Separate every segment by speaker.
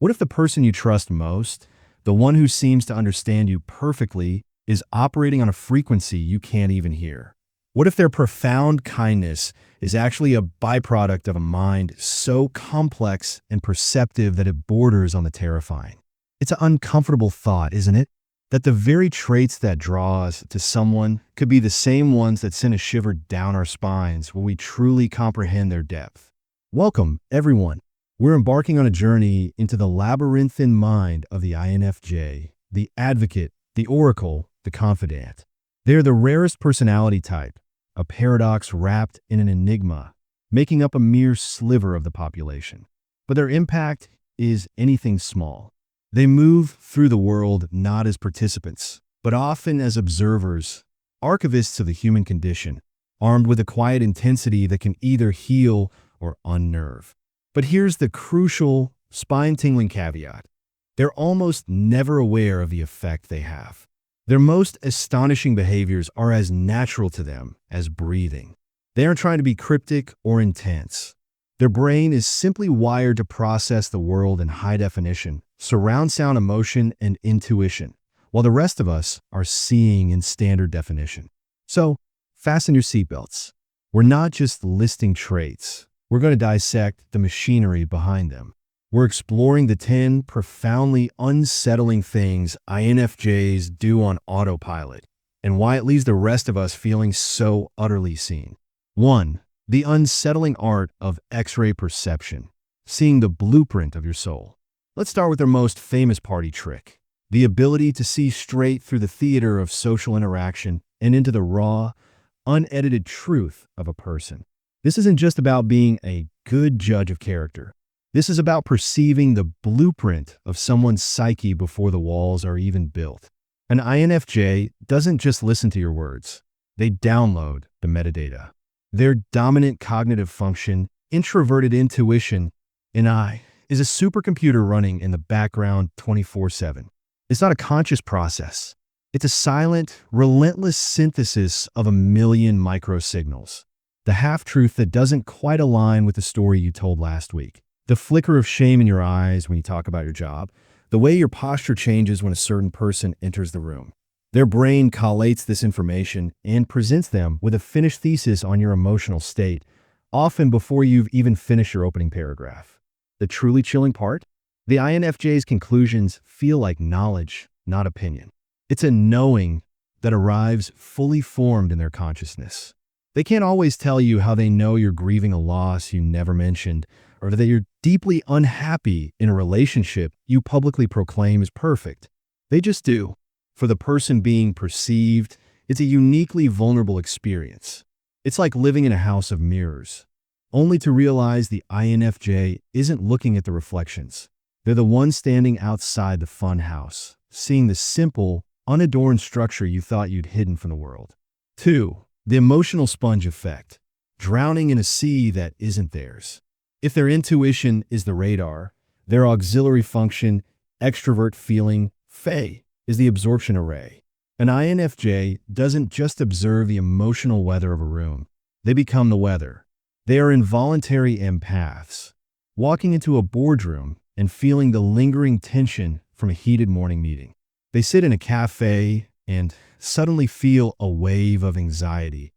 Speaker 1: What if the person you trust most, the one who seems to understand you perfectly, is operating on a frequency you can't even hear? What if their profound kindness is actually a byproduct of a mind so complex and perceptive that it borders on the terrifying? It's an uncomfortable thought, isn't it? That the very traits that draw us to someone could be the same ones that send a shiver down our spines when we truly comprehend their depth. Welcome, everyone. We're embarking on a journey into the labyrinthine mind of the INFJ, the advocate, the oracle, the confidant. They're the rarest personality type, a paradox wrapped in an enigma, making up a mere sliver of the population. But their impact is anything small. They move through the world not as participants, but often as observers, archivists of the human condition, armed with a quiet intensity that can either heal or unnerve. But here's the crucial, spine-tingling caveat. They're almost never aware of the effect they have. Their most astonishing behaviors are as natural to them as breathing. They aren't trying to be cryptic or intense. Their brain is simply wired to process the world in high definition, surround sound emotion, and intuition, while the rest of us are seeing in standard definition. So, fasten your seatbelts. We're not just listing traits. We're going to dissect the machinery behind them. We're exploring the 10 profoundly unsettling things INFJs do on autopilot, and why it leaves the rest of us feeling so utterly seen. 1. The unsettling art of X-ray perception, seeing the blueprint of your soul. Let's start with their most famous party trick, the ability to see straight through the theater of social interaction and into the raw, unedited truth of a person. This isn't just about being a good judge of character. This is about perceiving the blueprint of someone's psyche before the walls are even built. An INFJ doesn't just listen to your words. They download the metadata. Their dominant cognitive function, introverted intuition, is a supercomputer running in the background 24/7. It's not a conscious process. It's a silent, relentless synthesis of a million microsignals. The half-truth that doesn't quite align with the story you told last week. The flicker of shame in your eyes when you talk about your job. The way your posture changes when a certain person enters the room. Their brain collates this information and presents them with a finished thesis on your emotional state, often before you've even finished your opening paragraph. The truly chilling part? The INFJ's conclusions feel like knowledge, not opinion. It's a knowing that arrives fully formed in their consciousness. They can't always tell you how they know you're grieving a loss you never mentioned, or that you're deeply unhappy in a relationship you publicly proclaim is perfect. They just do. For the person being perceived, it's a uniquely vulnerable experience. It's like living in a house of mirrors, only to realize the INFJ isn't looking at the reflections. They're the ones standing outside the fun house, seeing the simple, unadorned structure you thought you'd hidden from the world. 2. The emotional sponge effect, drowning in a sea that isn't theirs. If their intuition is the radar, their auxiliary function, extrovert feeling, is the absorption array. An INFJ doesn't just observe the emotional weather of a room. They become the weather. They are involuntary empaths, walking into a boardroom and feeling the lingering tension from a heated morning meeting. They sit in a cafe and suddenly feel a wave of anxiety,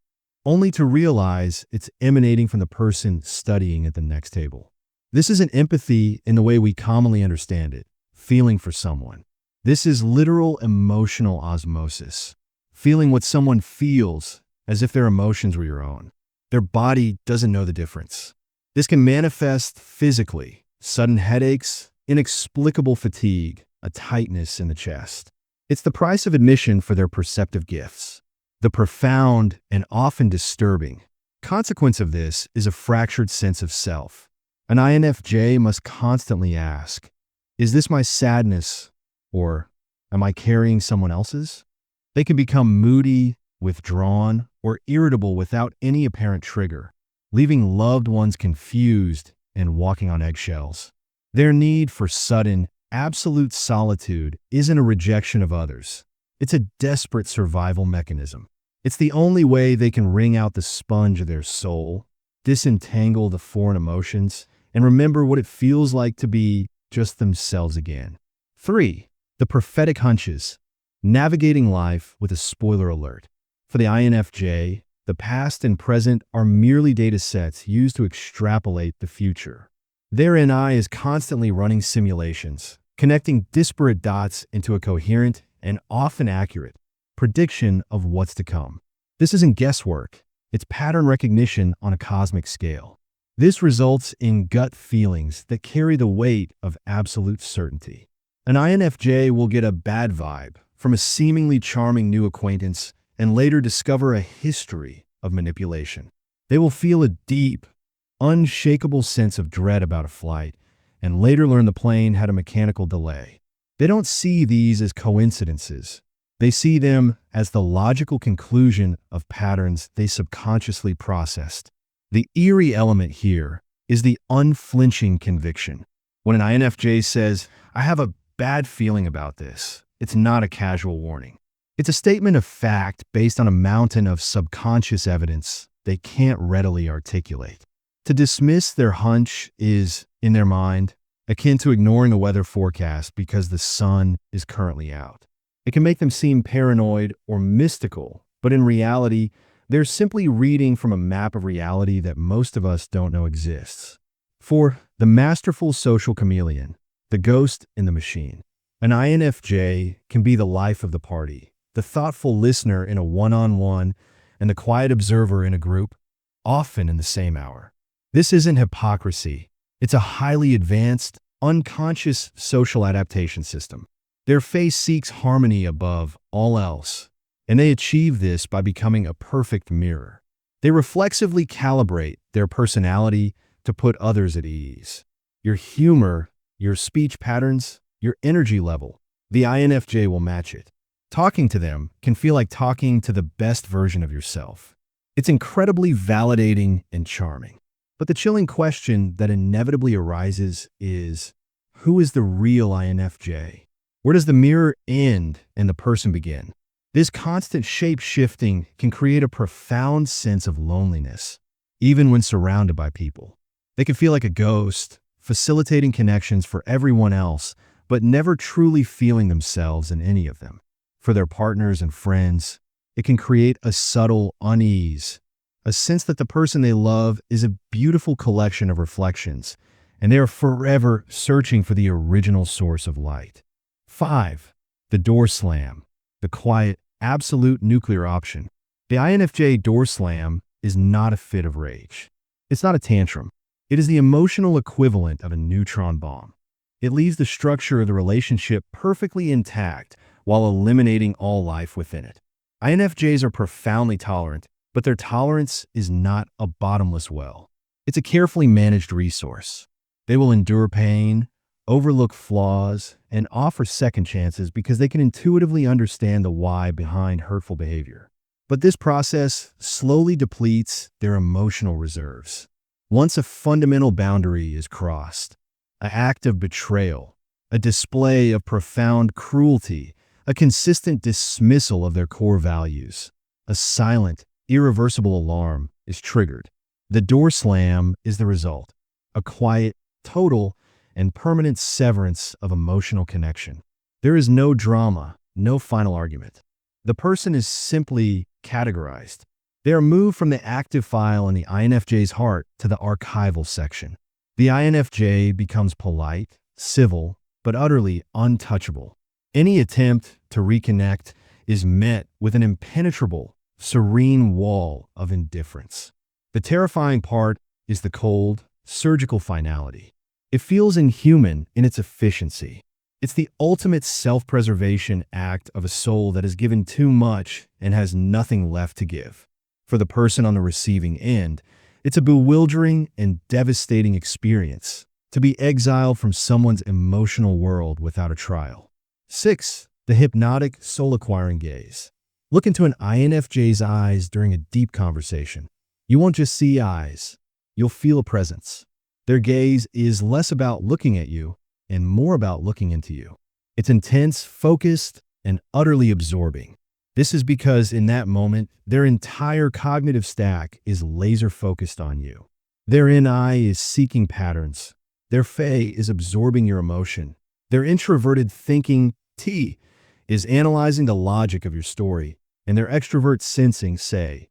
Speaker 1: only to realize it's emanating from the person studying at the next table. This isn't empathy in the way we commonly understand it, feeling for someone. This is literal emotional osmosis, feeling what someone feels as if their emotions were your own. Their body doesn't know the difference. This can manifest physically, sudden headaches, inexplicable fatigue, a tightness in the chest. It's the price of admission for their perceptive gifts. The profound and often disturbing consequence of this is a fractured sense of self. An INFJ must constantly ask, is this my sadness? Or am I carrying someone else's? They can become moody, withdrawn, or irritable without any apparent trigger, leaving loved ones confused and walking on eggshells. Their need for sudden, absolute solitude isn't a rejection of others. It's a desperate survival mechanism. It's the only way they can wring out the sponge of their soul, disentangle the foreign emotions, and remember what it feels like to be just themselves again. 3. The prophetic hunches. Navigating life with a spoiler alert. For the INFJ, the past and present are merely data sets used to extrapolate the future. Their NI is constantly running simulations, connecting disparate dots into a coherent and often accurate prediction of what's to come. This isn't guesswork, it's pattern recognition on a cosmic scale. This results in gut feelings that carry the weight of absolute certainty. An INFJ will get a bad vibe from a seemingly charming new acquaintance and later discover a history of manipulation. They will feel a deep, unshakable sense of dread about a flight and later learn the plane had a mechanical delay. They don't see these as coincidences. They see them as the logical conclusion of patterns they subconsciously processed. The eerie element here is the unflinching conviction. When an INFJ says, "I have a bad feeling about this," it's not a casual warning. It's a statement of fact based on a mountain of subconscious evidence they can't readily articulate. To dismiss their hunch is, in their mind, akin to ignoring the weather forecast because the sun is currently out. It can make them seem paranoid or mystical, but in reality, they're simply reading from a map of reality that most of us don't know exists. 4. The masterful social chameleon, the ghost in the machine. An INFJ can be the life of the party, the thoughtful listener in a one-on-one, and the quiet observer in a group, often in the same hour. This isn't hypocrisy. It's a highly advanced, unconscious social adaptation system. Their face seeks harmony above all else, and they achieve this by becoming a perfect mirror. They reflexively calibrate their personality to put others at ease. Your humor, your speech patterns, your energy level, the INFJ will match it. Talking to them can feel like talking to the best version of yourself. It's incredibly validating and charming. But the chilling question that inevitably arises is, who is the real INFJ? Where does the mirror end and the person begin? This constant shape-shifting can create a profound sense of loneliness, even when surrounded by people. They can feel like a ghost, facilitating connections for everyone else, but never truly feeling themselves in any of them. For their partners and friends, it can create a subtle unease, a sense that the person they love is a beautiful collection of reflections, and they are forever searching for the original source of light. 5. The door slam, the quiet, absolute nuclear option. The INFJ door slam is not a fit of rage. It's not a tantrum. It is the emotional equivalent of a neutron bomb. It leaves the structure of the relationship perfectly intact while eliminating all life within it. INFJs are profoundly tolerant, but their tolerance is not a bottomless well. It's a carefully managed resource. They will endure pain, overlook flaws, and offer second chances because they can intuitively understand the why behind hurtful behavior. But this process slowly depletes their emotional reserves. Once a fundamental boundary is crossed, an act of betrayal, a display of profound cruelty, a consistent dismissal of their core values, a silent, irreversible alarm is triggered. The door slam is the result, a quiet, total, and permanent severance of emotional connection. There is no drama, no final argument. The person is simply categorized. They are moved from the active file in the INFJ's heart to the archival section. The INFJ becomes polite, civil, but utterly untouchable. Any attempt to reconnect is met with an impenetrable, serene wall of indifference. The terrifying part is the cold, surgical finality. It feels inhuman in its efficiency. It's the ultimate self-preservation act of a soul that has given too much and has nothing left to give. For the person on the receiving end, it's a bewildering and devastating experience to be exiled from someone's emotional world without a trial. 6. The hypnotic, soul-acquiring gaze. Look into an INFJ's eyes during a deep conversation. You won't just see eyes, you'll feel a presence. Their gaze is less about looking at you and more about looking into you. It's intense, focused, and utterly absorbing. This is because in that moment, their entire cognitive stack is laser-focused on you. Their NI is seeking patterns, Their Fae is absorbing your emotion. Their introverted thinking, T, is analyzing the logic of your story. And their extrovert sensing, say,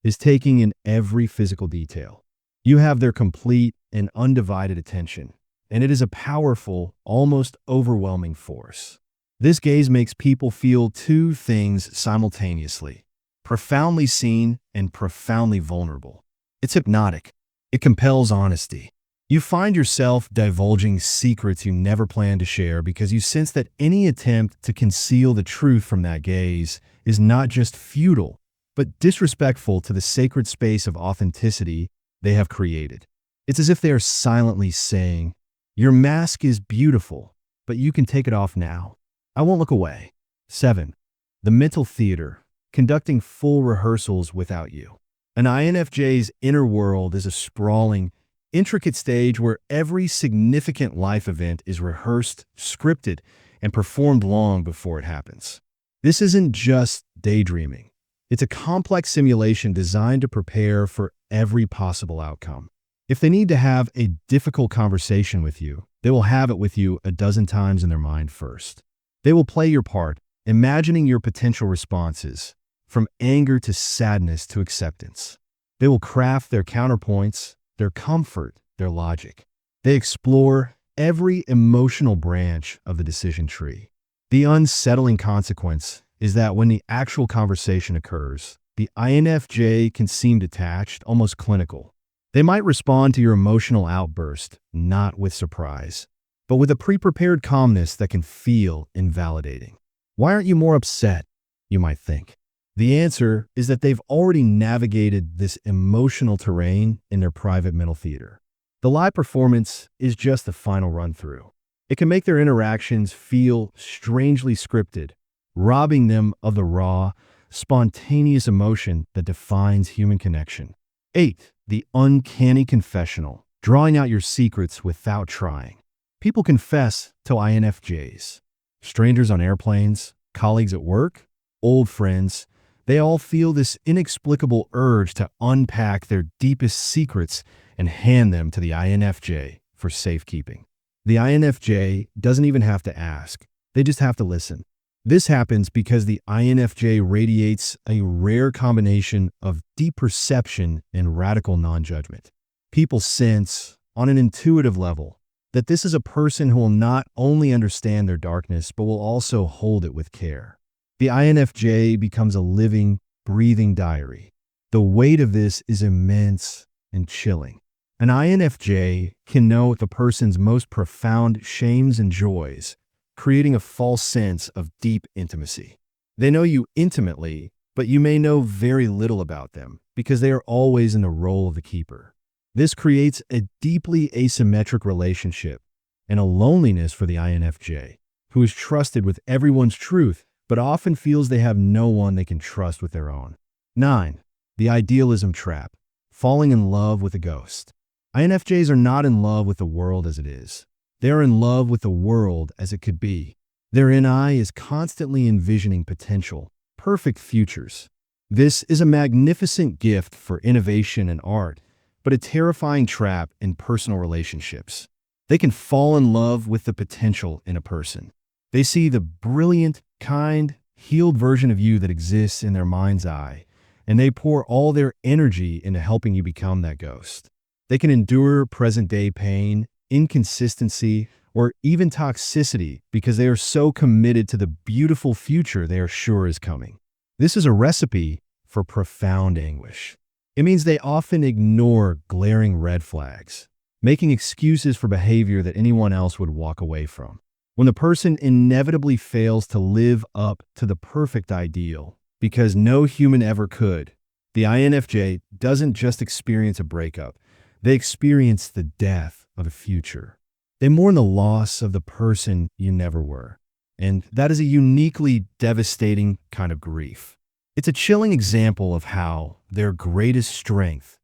Speaker 1: is taking in every physical detail. You have their complete and undivided attention, and it is a powerful, almost overwhelming force. This gaze makes people feel two things simultaneously: profoundly seen and profoundly vulnerable. It's hypnotic. It compels honesty. You find yourself divulging secrets you never planned to share because you sense that any attempt to conceal the truth from that gaze is not just futile, but disrespectful to the sacred space of authenticity they have created. It's as if they are silently saying, "Your mask is beautiful, but you can take it off now. I won't look away." 7. The mental theater, conducting full rehearsals without you. An INFJ's inner world is a sprawling, intricate stage where every significant life event is rehearsed, scripted, and performed long before it happens. This isn't just daydreaming. It's a complex simulation designed to prepare for every possible outcome. If they need to have a difficult conversation with you, they will have it with you a dozen times in their mind first. They will play your part, imagining your potential responses, from anger to sadness to acceptance. They will craft their counterpoints, their comfort, their logic. They explore every emotional branch of the decision tree. The unsettling consequence is that when the actual conversation occurs, the INFJ can seem detached, almost clinical. They might respond to your emotional outburst, not with surprise, but with a pre-prepared calmness that can feel invalidating. Why aren't you more upset? You might think. The answer is that they've already navigated this emotional terrain in their private mental theater. The live performance is just the final run-through. It can make their interactions feel strangely scripted, robbing them of the raw, spontaneous emotion that defines human connection. 8. The uncanny confessional, drawing out your secrets without trying. People confess to INFJs. Strangers on airplanes, colleagues at work, old friends, they all feel this inexplicable urge to unpack their deepest secrets and hand them to the INFJ for safekeeping. The INFJ doesn't even have to ask. They just have to listen. This happens because the INFJ radiates a rare combination of deep perception and radical non-judgment. People sense, on an intuitive level, that this is a person who will not only understand their darkness, but will also hold it with care. The INFJ becomes a living, breathing diary. The weight of this is immense and chilling. An INFJ can know the person's most profound shames and joys, creating a false sense of deep intimacy. They know you intimately, but you may know very little about them because they are always in the role of the keeper. This creates a deeply asymmetric relationship and a loneliness for the INFJ, who is trusted with everyone's truth, but often feels they have no one they can trust with their own. 9. The idealism trap, falling in love with a ghost. INFJs are not in love with the world as it is. They are in love with the world as it could be. Their NI is constantly envisioning potential, perfect futures. This is a magnificent gift for innovation and art, but a terrifying trap in personal relationships. They can fall in love with the potential in a person. They see the brilliant, kind, healed version of you that exists in their mind's eye, and they pour all their energy into helping you become that ghost. They can endure present-day pain, inconsistency, or even toxicity because they are so committed to the beautiful future they are sure is coming. This is a recipe for profound anguish. It means they often ignore glaring red flags, making excuses for behavior that anyone else would walk away from. When the person inevitably fails to live up to the perfect ideal, because no human ever could, the INFJ doesn't just experience a breakup, they experience the death of the future. They mourn the loss of the person you never were, and that is a uniquely devastating kind of grief. It's a chilling example of how their greatest strength,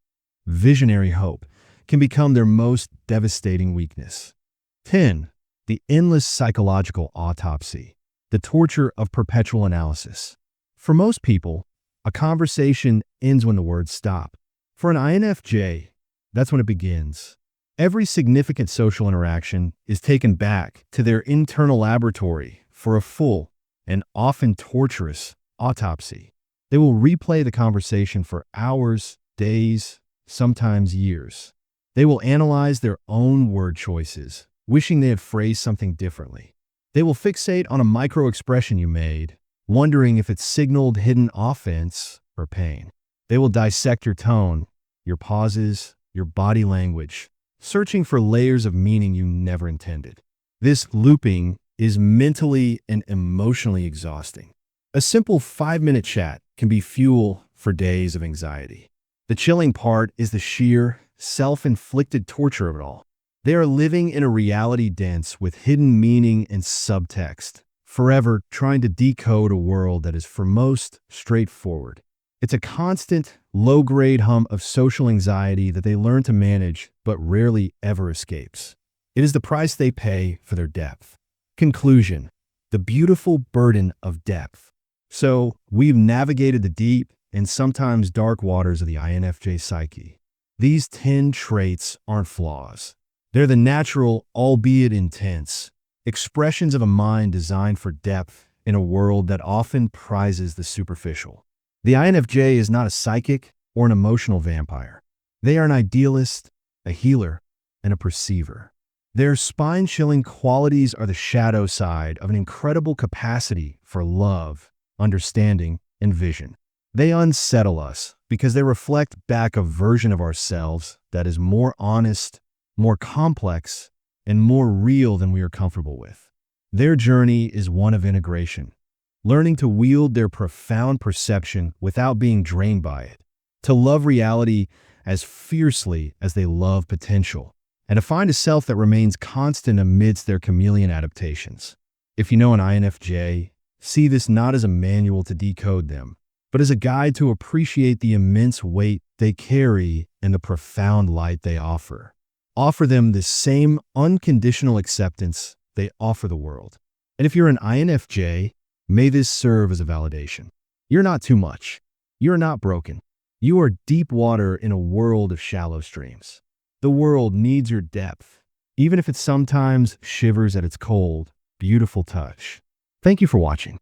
Speaker 1: visionary hope, can become their most devastating weakness. 10. The endless psychological autopsy, the torture of perpetual analysis. For most people, a conversation ends when the words stop. For an INFJ, that's when it begins. Every significant social interaction is taken back to their internal laboratory for a full and often torturous autopsy. They will replay the conversation for hours, days, sometimes years. They will analyze their own word choices, wishing they had phrased something differently. They will fixate on a micro expression you made, wondering if it signaled hidden offense or pain. They will dissect your tone, your pauses, your body language, searching for layers of meaning you never intended. This looping is mentally and emotionally exhausting. A simple 5-minute chat can be fuel for days of anxiety. The chilling part is the sheer, self-inflicted torture of it all. They are living in a reality dense with hidden meaning and subtext, forever trying to decode a world that is for most straightforward. It's a constant, low-grade hum of social anxiety that they learn to manage but rarely ever escapes. It is the price they pay for their depth. Conclusion: the beautiful burden of depth. So, we've navigated the deep and sometimes dark waters of the INFJ psyche. These 10 traits aren't flaws. They're the natural, albeit intense, expressions of a mind designed for depth in a world that often prizes the superficial. The INFJ is not a psychic or an emotional vampire. They are an idealist, a healer, and a perceiver. Their spine-chilling qualities are the shadow side of an incredible capacity for love, understanding, and vision. They unsettle us because they reflect back a version of ourselves that is more honest, more complex, and more real than we are comfortable with. Their journey is one of integration, learning to wield their profound perception without being drained by it, to love reality as fiercely as they love potential, and to find a self that remains constant amidst their chameleon adaptations. If you know an INFJ, see this not as a manual to decode them, but as a guide to appreciate the immense weight they carry and the profound light they offer. Offer them the same unconditional acceptance they offer the world. And if you're an INFJ, may this serve as a validation. You're not too much. You're not broken. You are deep water in a world of shallow streams. The world needs your depth, even if it sometimes shivers at its cold, beautiful touch. Thank you for watching.